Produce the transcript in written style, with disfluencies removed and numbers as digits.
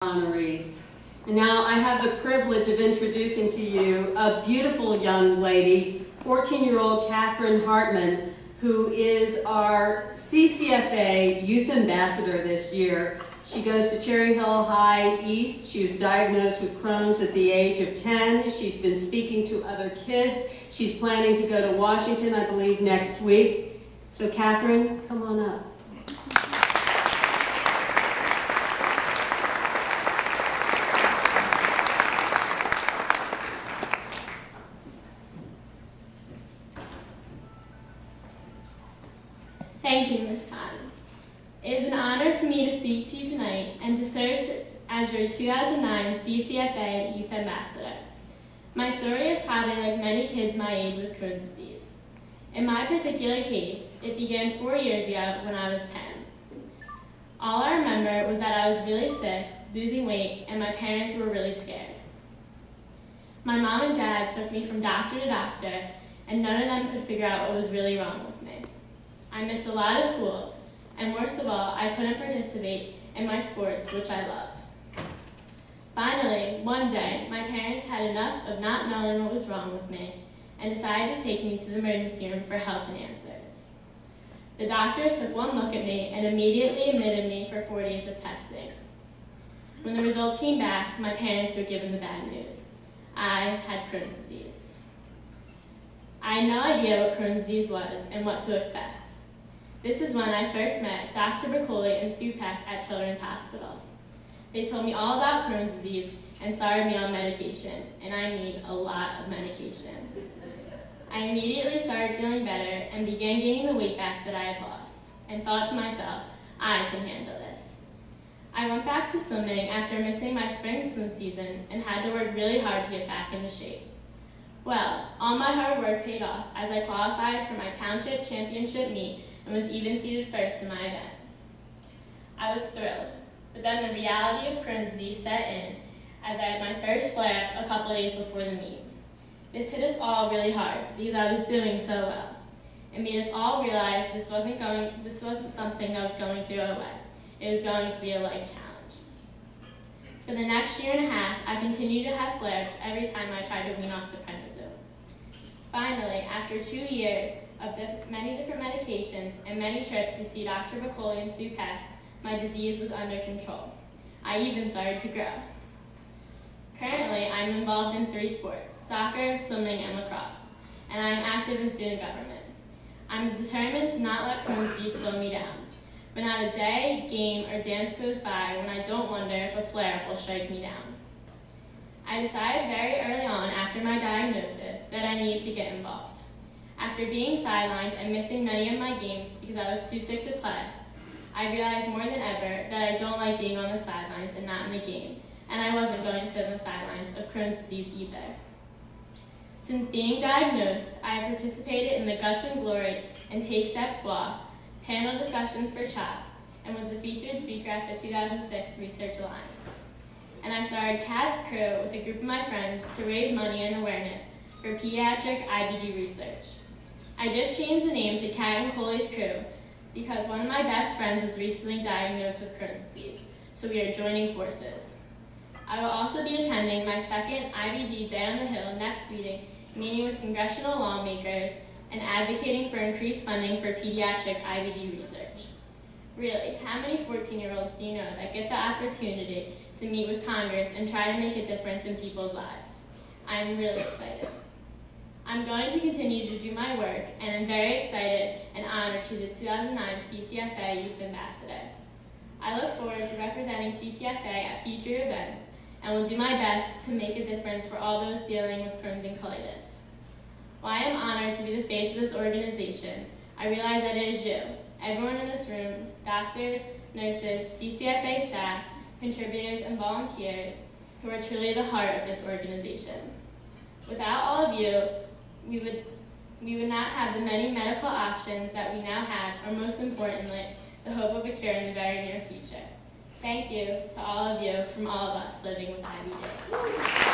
honorees. And now I have the privilege of introducing to you a beautiful young lady, 14-year-old Catherine Hartman, who is our CCFA Youth Ambassador this year. She goes to Cherry Hill High East. She was diagnosed with Crohn's at the age of 10. She's been speaking to other kids. She's planning to go to Washington, I believe, next week. So Catherine, come on up. Thank you, Ms. Cotton. It is an honor for me to speak to you tonight and to serve as your 2009 CCFA Youth Ambassador. My story is probably like many kids my age with Crohn's disease. In my particular case, it began 4 years ago when I was 10. All I remember was that I was really sick, losing weight, and my parents were really scared. My mom and dad took me from doctor to doctor, and none of them could figure out what was really wrong with me. I missed a lot of school, and worst of all, I couldn't participate in my sports, which I love. Finally, one day, my parents had enough of not knowing what was wrong with me and decided to take me to the emergency room for help and answers. The doctors took one look at me and immediately admitted me for 4 days of testing. When the results came back, my parents were given the bad news. I had Crohn's disease. I had no idea what Crohn's disease was and what to expect. This is when I first met Dr. Bercoli and Sue Peck at Children's Hospital. They told me all about Crohn's disease and started me on medication, and I need a lot of medication. I immediately started feeling better and began gaining the weight back that I had lost, and thought to myself, I can handle this. I went back to swimming after missing my spring swim season and had to work really hard to get back into shape. Well, all my hard work paid off as I qualified for my township championship meet and was even seated first in my event. I was thrilled, but then the reality of Crohn's disease set in as I had my first flare-up a couple days before the meet. This hit us all really hard because I was doing so well. It made us all realize this wasn't something that was going to go away. It was going to be a life challenge. For the next year and a half, I continued to have flares every time I tried to wean off the prednisone. Finally, after 2 years of many different medications and many trips to see Dr. Bercoli and Sue Peck, my disease was under control. I even started to grow. Currently, I'm involved in 3 sports: soccer, swimming, and lacrosse, and I am active in student government. I'm determined to not let Crohn's disease slow me down, but not a day, game, or dance goes by when I don't wonder if a flare-up will strike me down. I decided very early on after my diagnosis that I needed to get involved. After being sidelined and missing many of my games because I was too sick to play, I realized more than ever that I don't like being on the sidelines and not in the game, and I wasn't going to sit on the sidelines of Crohn's disease either. Since being diagnosed, I have participated in the Guts and Glory and Take Steps Walk, panel discussions for CHOP, and was the featured speaker at the 2006 Research Alliance. And I started CAB's Crew with a group of my friends to raise money and awareness for pediatric IBD research. I just changed the name to Cat and Coley's Crew because one of my best friends was recently diagnosed with Crohn's disease, so we are joining forces. I will also be attending my second IBD Day on the Hill next meeting with congressional lawmakers and advocating for increased funding for pediatric IBD research. Really, how many 14-year-olds do you know that get the opportunity to meet with Congress and try to make a difference in people's lives? I'm really excited. I'm going to continue to do my work, and I'm very excited and honored to be the 2009 CCFA Youth Ambassador. I look forward to representing CCFA at future events and will do my best to make a difference for all those dealing with Crohn's and colitis. While I am honored to be the face of this organization, I realize that it is you, everyone in this room, doctors, nurses, CCFA staff, contributors, and volunteers, who are truly the heart of this organization. Without all of you, we would not have the many medical options that we now have, or most importantly, the hope of a cure in the very near future. Thank you to all of you from all of us living with IBD.